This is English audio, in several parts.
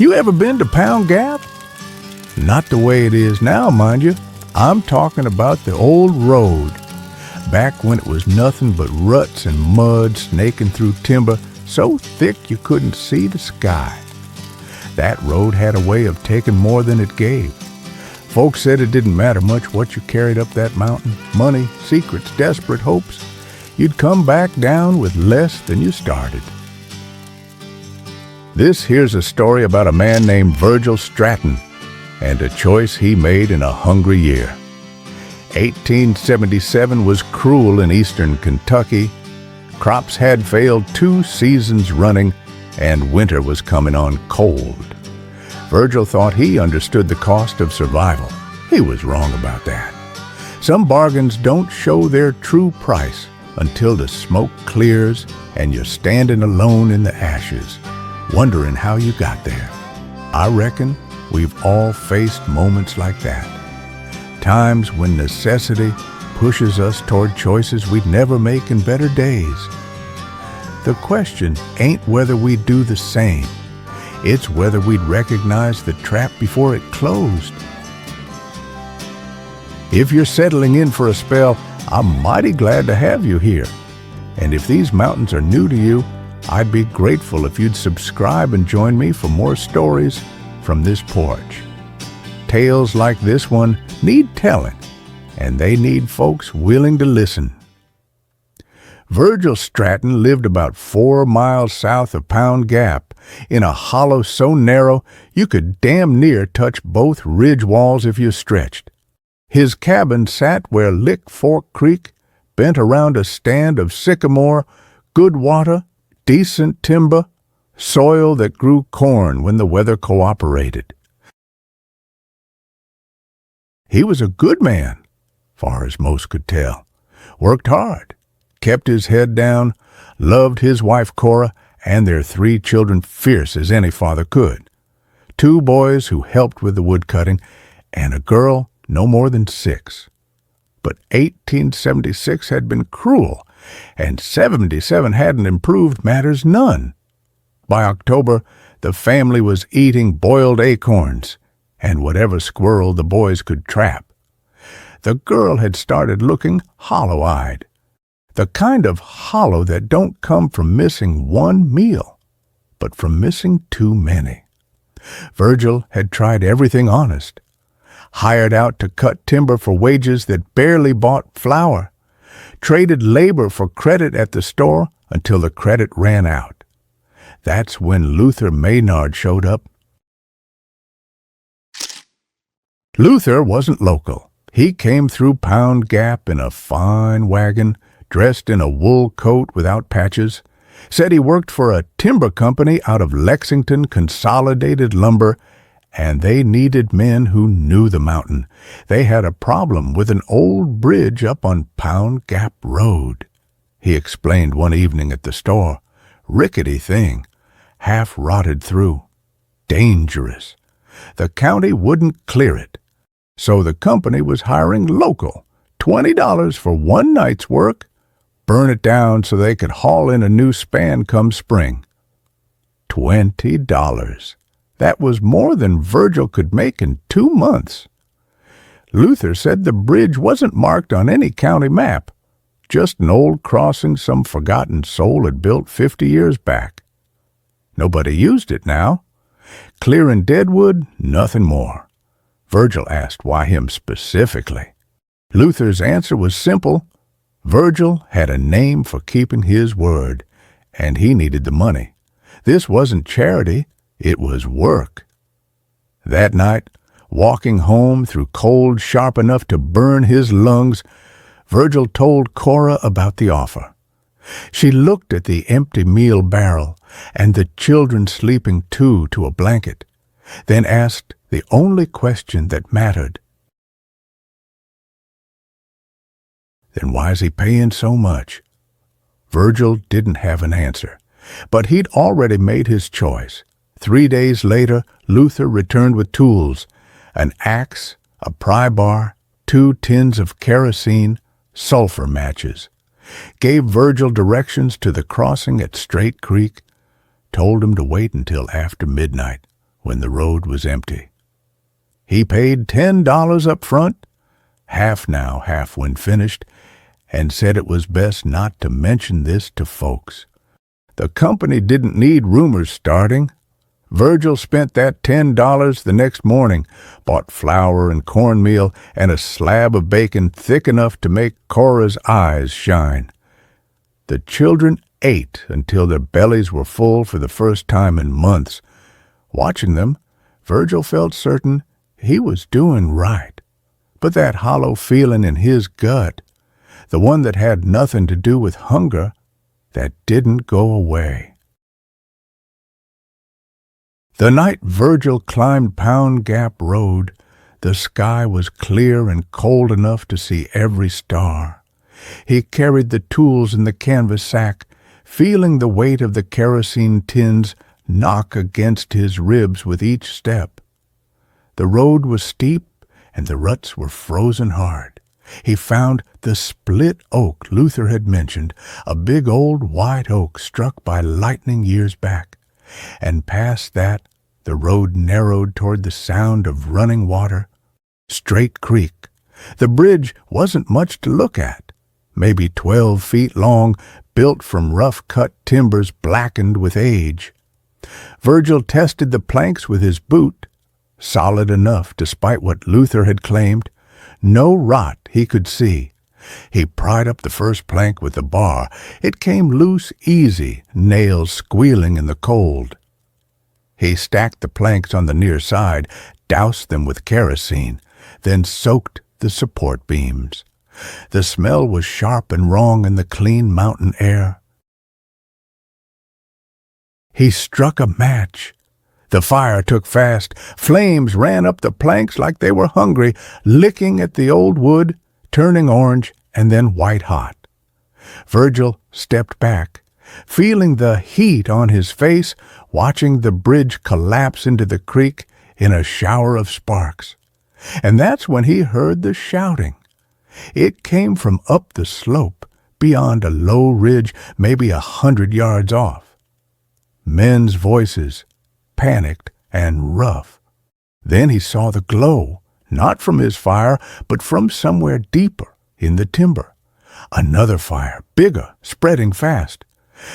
You ever been to Pound Gap? Not the way it is now, mind you. I'm talking about the old road. Back when it was nothing but ruts and mud snaking through timber so thick you couldn't see the sky. That road had a way of taking more than it gave. Folks said it didn't matter much what you carried up that mountain, money, secrets, desperate hopes. You'd come back down with less than you started. This here's a story about a man named Virgil Stratton and a choice he made in a hungry year. 1877 was cruel in eastern Kentucky. Crops had failed 2 seasons running, and winter was coming on cold. Virgil thought he understood the cost of survival. He was wrong about that. Some bargains don't show their true price until the smoke clears and you're standing alone in the ashes, wondering how you got there. I reckon we've all faced moments like that. Times when necessity pushes us toward choices we'd never make in better days. The question ain't whether we'd do the same. It's whether we'd recognize the trap before it closed. If you're settling in for a spell, I'm mighty glad to have you here. And if these mountains are new to you, I'd be grateful if you'd subscribe and join me for more stories from this porch. Tales like this one need telling, and they need folks willing to listen. Virgil Stratton lived about 4 miles south of Pound Gap, in a hollow so narrow you could damn near touch both ridge walls if you stretched. His cabin sat where Lick Fork Creek bent around a stand of sycamore, good water, decent timber, soil that grew corn when the weather cooperated. He was a good man, far as most could tell, worked hard, kept his head down, loved his wife Cora and their 3 children fierce as any father could. 2 boys who helped with the woodcutting, and a girl no more than 6. But 1876 had been cruel, and 77 hadn't improved matters none. By October, the family was eating boiled acorns and whatever squirrel the boys could trap. The girl had started looking hollow-eyed. The kind of hollow that don't come from missing one meal, but from missing too many. Virgil had tried everything honest, hired out to cut timber for wages that barely bought flour, traded labor for credit at the store until the credit ran out. That's when Luther Maynard showed up. Luther wasn't local. He came through Pound Gap in a fine wagon, dressed in a wool coat without patches, said he worked for a timber company out of Lexington Consolidated Lumber, and they needed men who knew the mountain. They had a problem with an old bridge up on Pound Gap Road, he explained one evening at the store. Rickety thing, half rotted through. Dangerous. The county wouldn't clear it, so the company was hiring local, $20 for one night's work, burn it down so they could haul in a new span come spring. $20. That was more than Virgil could make in 2 months. Luther said the bridge wasn't marked on any county map, just an old crossing some forgotten soul had built 50 years back. Nobody used it now. Clearing deadwood, nothing more. Virgil asked why him specifically. Luther's answer was simple. Virgil had a name for keeping his word, and he needed the money. This wasn't charity, it was work. That night, walking home through cold sharp enough to burn his lungs, Virgil told Cora about the offer. She looked at the empty meal barrel and the children sleeping 2 to a blanket, then asked the only question that mattered. Then why's he paying so much? Virgil didn't have an answer, but he'd already made his choice. 3 days later, Luther returned with tools, an axe, a pry bar, 2 tins of kerosene, sulfur matches, gave Virgil directions to the crossing at Straight Creek, told him to wait until after midnight, when the road was empty. He paid $10 up front, half now, half when finished, and said it was best not to mention this to folks. The company didn't need rumors starting. Virgil spent that $10 the next morning, bought flour and cornmeal and a slab of bacon thick enough to make Cora's eyes shine. The children ate until their bellies were full for the first time in months. Watching them, Virgil felt certain he was doing right. But that hollow feeling in his gut, the one that had nothing to do with hunger, that didn't go away. The night Virgil climbed Pound Gap Road, the sky was clear and cold enough to see every star. He carried the tools in the canvas sack, feeling the weight of the kerosene tins knock against his ribs with each step. The road was steep and the ruts were frozen hard. He found the split oak Luther had mentioned, a big old white oak struck by lightning years back. And past that, the road narrowed toward the sound of running water. Straight Creek. The bridge wasn't much to look at. Maybe 12 feet long, built from rough-cut timbers blackened with age. Virgil tested the planks with his boot. Solid enough, despite what Luther had claimed. No rot he could see. He pried up the first plank with the bar. It came loose easy, nails squealing in the cold. He stacked the planks on the near side, doused them with kerosene, then soaked the support beams. The smell was sharp and wrong in the clean mountain air. He struck a match. The fire took fast. Flames ran up the planks like they were hungry, licking at the old wood, turning orange and then white-hot. Virgil stepped back, feeling the heat on his face, watching the bridge collapse into the creek in a shower of sparks. And that's when he heard the shouting. It came from up the slope, beyond a low ridge maybe 100 yards off. Men's voices, panicked and rough. Then he saw the glow, not from his fire, but from somewhere deeper in the timber. Another fire, bigger, spreading fast.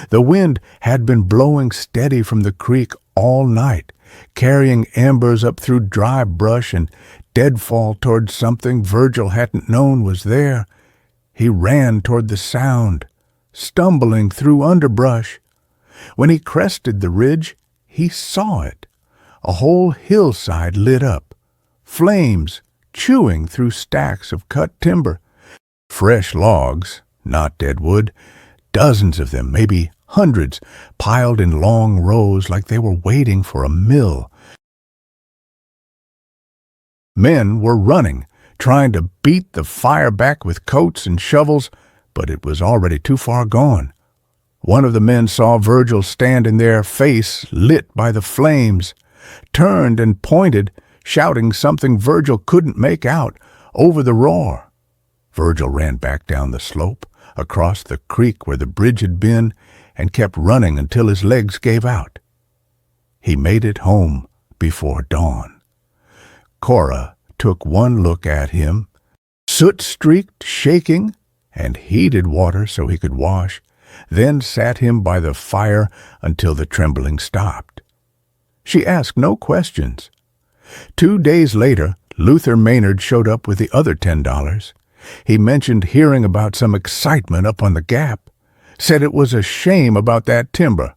The wind had been blowing steady from the creek all night, carrying embers up through dry brush and deadfall toward something Virgil hadn't known was there. He ran toward the sound, stumbling through underbrush. When he crested the ridge, he saw it. A whole hillside lit up, flames chewing through stacks of cut timber. Fresh logs, not deadwood, dozens of them, maybe hundreds, piled in long rows like they were waiting for a mill. Men were running, trying to beat the fire back with coats and shovels, but it was already too far gone. One of the men saw Virgil standing there, face lit by the flames, turned and pointed, shouting something Virgil couldn't make out, over the roar. Virgil ran back down the slope, across the creek where the bridge had been, and kept running until his legs gave out. He made it home before dawn. Cora took one look at him, soot-streaked, shaking, and heated water so he could wash, then sat him by the fire until the trembling stopped. She asked no questions. 2 days later, Luther Maynard showed up with the other $10. He mentioned hearing about some excitement up on the gap, said it was a shame about that timber,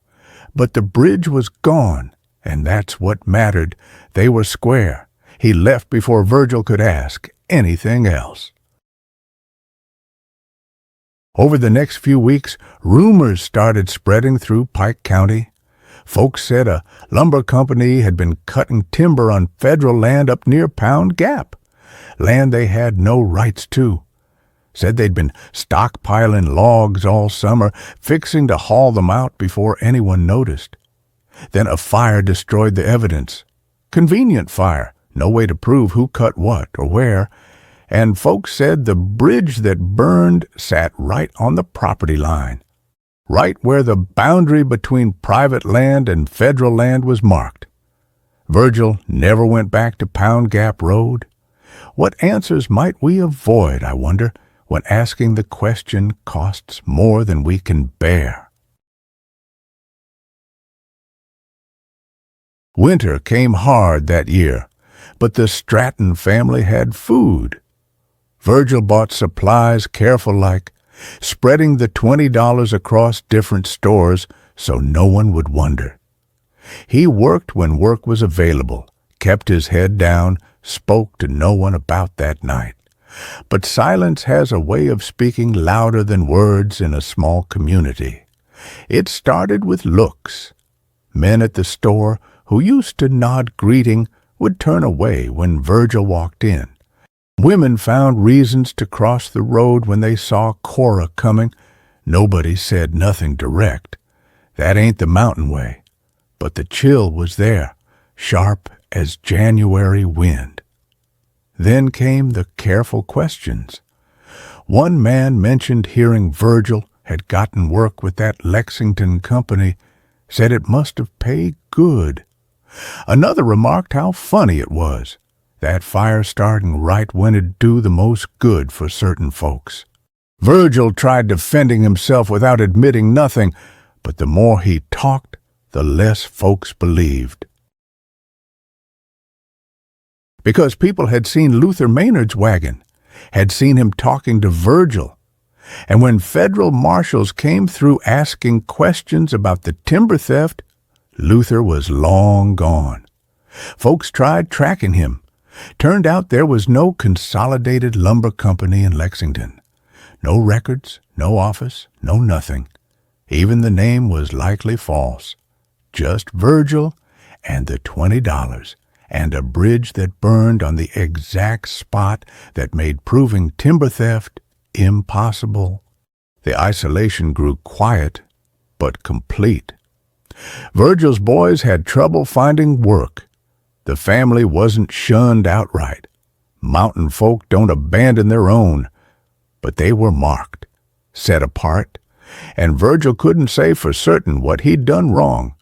but the bridge was gone, and that's what mattered. They were square. He left before Virgil could ask anything else. Over the next few weeks, rumors started spreading through Pike County. Folks said a lumber company had been cutting timber on federal land up near Pound Gap, land they had no rights to. Said they'd been stockpiling logs all summer, fixing to haul them out before anyone noticed. Then a fire destroyed the evidence. Convenient fire, no way to prove who cut what or where, and folks said the bridge that burned sat right on the property line, right where the boundary between private land and federal land was marked. Virgil never went back to Pound Gap Road? What answers might we avoid, I wonder, when asking the question costs more than we can bear? Winter came hard that year, but the Stratton family had food. Virgil bought supplies careful-like, spreading the $20 across different stores so no one would wonder. He worked when work was available, kept his head down, spoke to no one about that night. But silence has a way of speaking louder than words in a small community. It started with looks. Men at the store who used to nod greeting would turn away when Virgil walked in. Women found reasons to cross the road when they saw Cora coming. Nobody said nothing direct. That ain't the mountain way. But the chill was there, sharp as January wind. Then came the careful questions. One man mentioned hearing Virgil had gotten work with that Lexington company, said it must have paid good. Another remarked how funny it was, that fire starting right when it'd do the most good for certain folks. Virgil tried defending himself without admitting nothing, but the more he talked, the less folks believed. Because people had seen Luther Maynard's wagon, had seen him talking to Virgil, and when federal marshals came through asking questions about the timber theft, Luther was long gone. Folks tried tracking him. Turned out there was no Consolidated Lumber Company in Lexington. No records, no office, no nothing. Even the name was likely false. Just Virgil and the $20 and a bridge that burned on the exact spot that made proving timber theft impossible. The isolation grew quiet but complete. Virgil's boys had trouble finding work. The family wasn't shunned outright. Mountain folk don't abandon their own. But they were marked, set apart, and Virgil couldn't say for certain what he'd done wrong.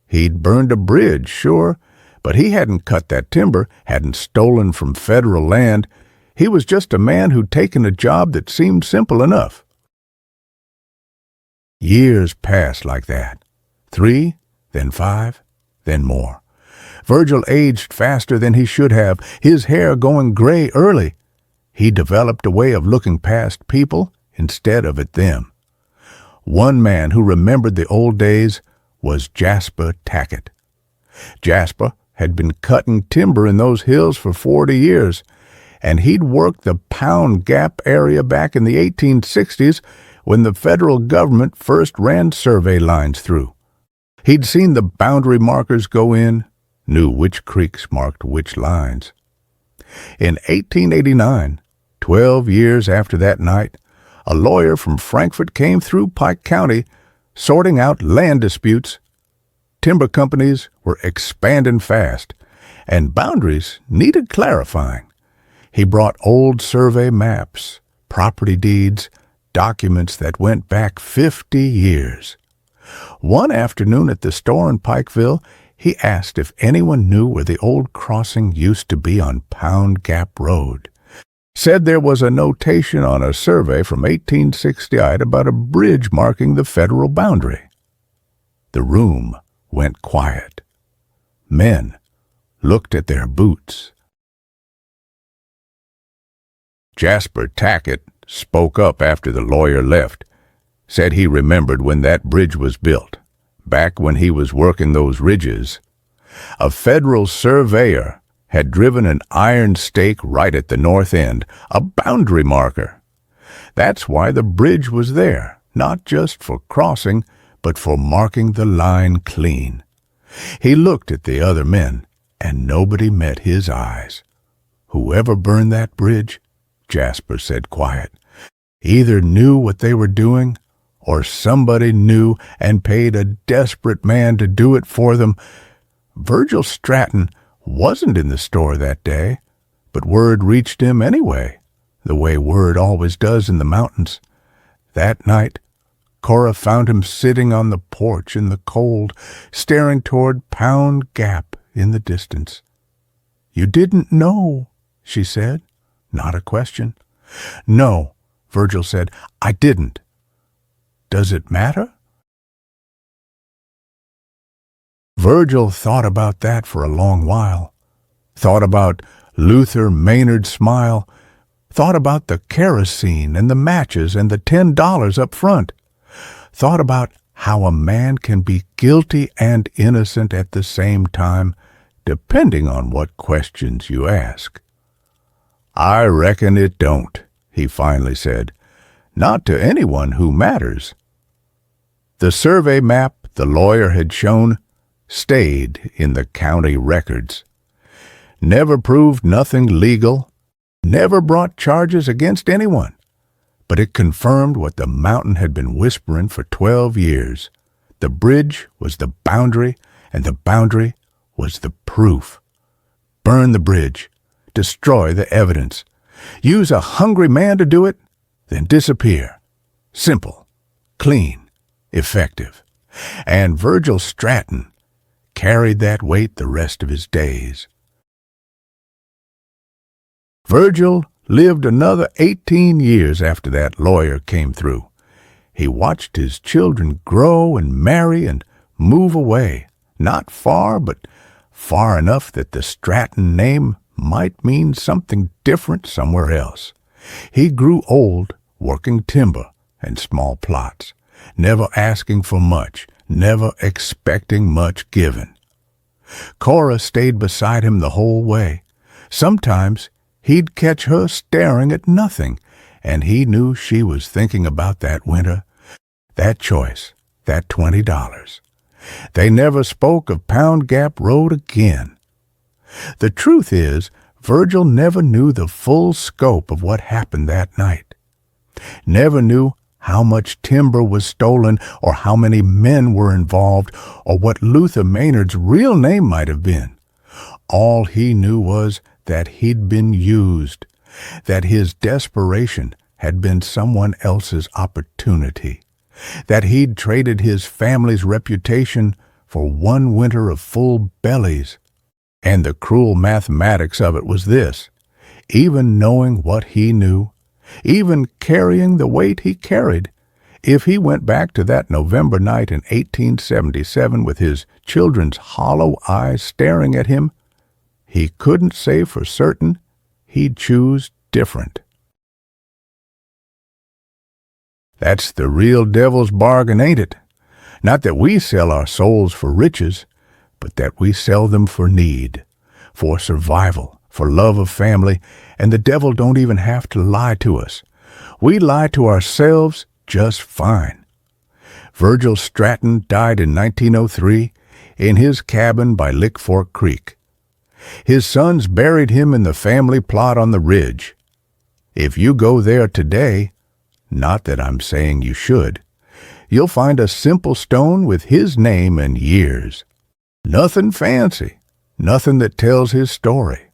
He'd burned a bridge, sure, but he hadn't cut that timber, hadn't stolen from federal land. He was just a man who'd taken a job that seemed simple enough. Years passed like that. 3, then 5, then more. Virgil aged faster than he should have, his hair going gray early. He developed a way of looking past people instead of at them. One man who remembered the old days was Jasper Tackett. Jasper had been cutting timber in those hills for 40 years, and he'd worked the Pound Gap area back in the 1860s when the federal government first ran survey lines through. He'd seen the boundary markers go in, knew which creeks marked which lines. In 1889, 12 years after that night, a lawyer from Frankfort came through Pike County, sorting out land disputes. Timber companies were expanding fast, and boundaries needed clarifying. He brought old survey maps, property deeds, documents that went back 50 years. One afternoon at the store in Pikeville, he asked if anyone knew where the old crossing used to be on Pound Gap Road. Said there was a notation on a survey from 1868 about a bridge marking the federal boundary. The room went quiet. Men looked at their boots. Jasper Tackett spoke up after the lawyer left, said he remembered when that bridge was built, back when he was working those ridges. A federal surveyor had driven an iron stake right at the north end, a boundary marker. That's why the bridge was there, not just for crossing, but for marking the line clean. He looked at the other men, and nobody met his eyes. Whoever burned that bridge, Jasper said quiet, either knew what they were doing, or somebody knew and paid a desperate man to do it for them. Virgil Stratton wasn't in the store that day, but word reached him anyway, the way word always does in the mountains. That night, Cora found him sitting on the porch in the cold, staring toward Pound Gap in the distance. "You didn't know," she said. Not a question. "No," Virgil said, "I didn't." "Does it matter?" Virgil thought about that for a long while. Thought about Luther Maynard's smile. Thought about the kerosene and the matches and the $10 up front. Thought about how a man can be guilty and innocent at the same time, depending on what questions you ask. "I reckon it don't," he finally said. "Not to anyone who matters." The survey map the lawyer had shown stayed in the county records. Never proved nothing legal, never brought charges against anyone, but it confirmed what the mountain had been whispering for 12 years. The bridge was the boundary, and the boundary was the proof. Burn the bridge, destroy the evidence. Use a hungry man to do it, then disappear. Simple, clean, effective. And Virgil Stratton carried that weight the rest of his days. Virgil lived another 18 years after that lawyer came through. He watched his children grow and marry and move away, not far, but far enough that the Stratton name might mean something different somewhere else. He grew old working timber and small plots, never asking for much, never expecting much given. Cora stayed beside him the whole way. Sometimes he'd catch her staring at nothing, and he knew she was thinking about that winter, that choice, that $20. They never spoke of Pound Gap Road again. The truth is, Virgil never knew the full scope of what happened that night. Never knew how much timber was stolen, or how many men were involved, or what Luther Maynard's real name might have been. All he knew was that he'd been used, that his desperation had been someone else's opportunity, that he'd traded his family's reputation for one winter of full bellies. And the cruel mathematics of it was this: even knowing what he knew, even carrying the weight he carried, if he went back to that November night in 1877 with his children's hollow eyes staring at him, he couldn't say for certain he'd choose different. That's the real devil's bargain, ain't it? Not that we sell our souls for riches, but that we sell them for need, for survival, for love of family, and the devil don't even have to lie to us. We lie to ourselves just fine. Virgil Stratton died in 1903 in his cabin by Lick Fork Creek. His sons buried him in the family plot on the ridge. If you go there today, not that I'm saying you should, you'll find a simple stone with his name and years. Nothing fancy, nothing that tells his story.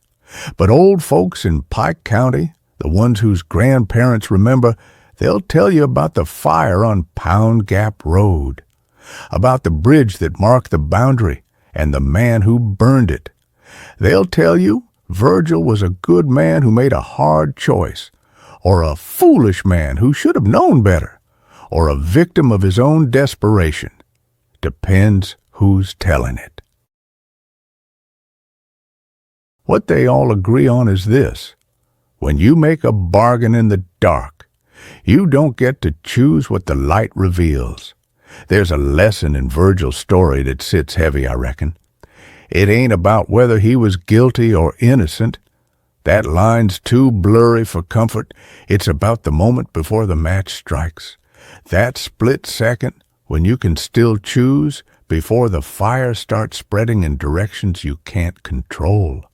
But old folks in Pike County, the ones whose grandparents remember, they'll tell you about the fire on Pound Gap Road, about the bridge that marked the boundary and the man who burned it. They'll tell you Virgil was a good man who made a hard choice, or a foolish man who should have known better, or a victim of his own desperation. Depends who's telling it. What they all agree on is this: when you make a bargain in the dark, you don't get to choose what the light reveals. There's a lesson in Virgil's story that sits heavy, I reckon. It ain't about whether he was guilty or innocent. That line's too blurry for comfort. It's about the moment before the match strikes. That split second when you can still choose before the fire starts spreading in directions you can't control.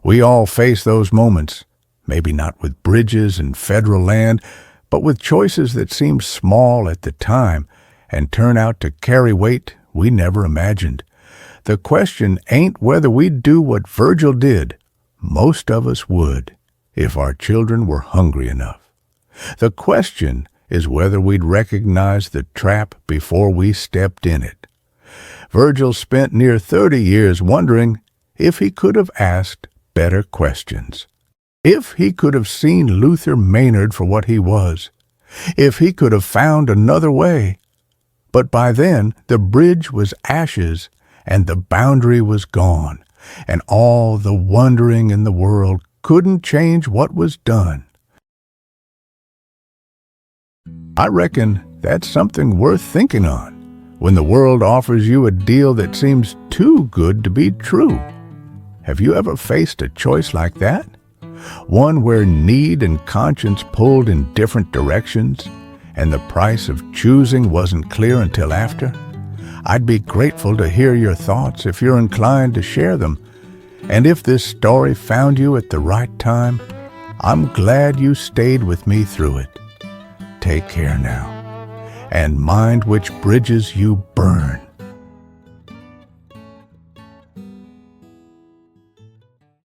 We all face those moments, maybe not with bridges and federal land, but with choices that seem small at the time and turn out to carry weight we never imagined. The question ain't whether we'd do what Virgil did. Most of us would, if our children were hungry enough. The question is whether we'd recognize the trap before we stepped in it. Virgil spent near 30 years wondering if he could have asked better questions. If he could have seen Luther Maynard for what he was. If he could have found another way. But by then the bridge was ashes, and the boundary was gone, and all the wondering in the world couldn't change what was done. I reckon that's something worth thinking on, when the world offers you a deal that seems too good to be true. Have you ever faced a choice like that? One where need and conscience pulled in different directions, and the price of choosing wasn't clear until after? I'd be grateful to hear your thoughts if you're inclined to share them. And if this story found you at the right time, I'm glad you stayed with me through it. Take care now, and mind which bridges you burn.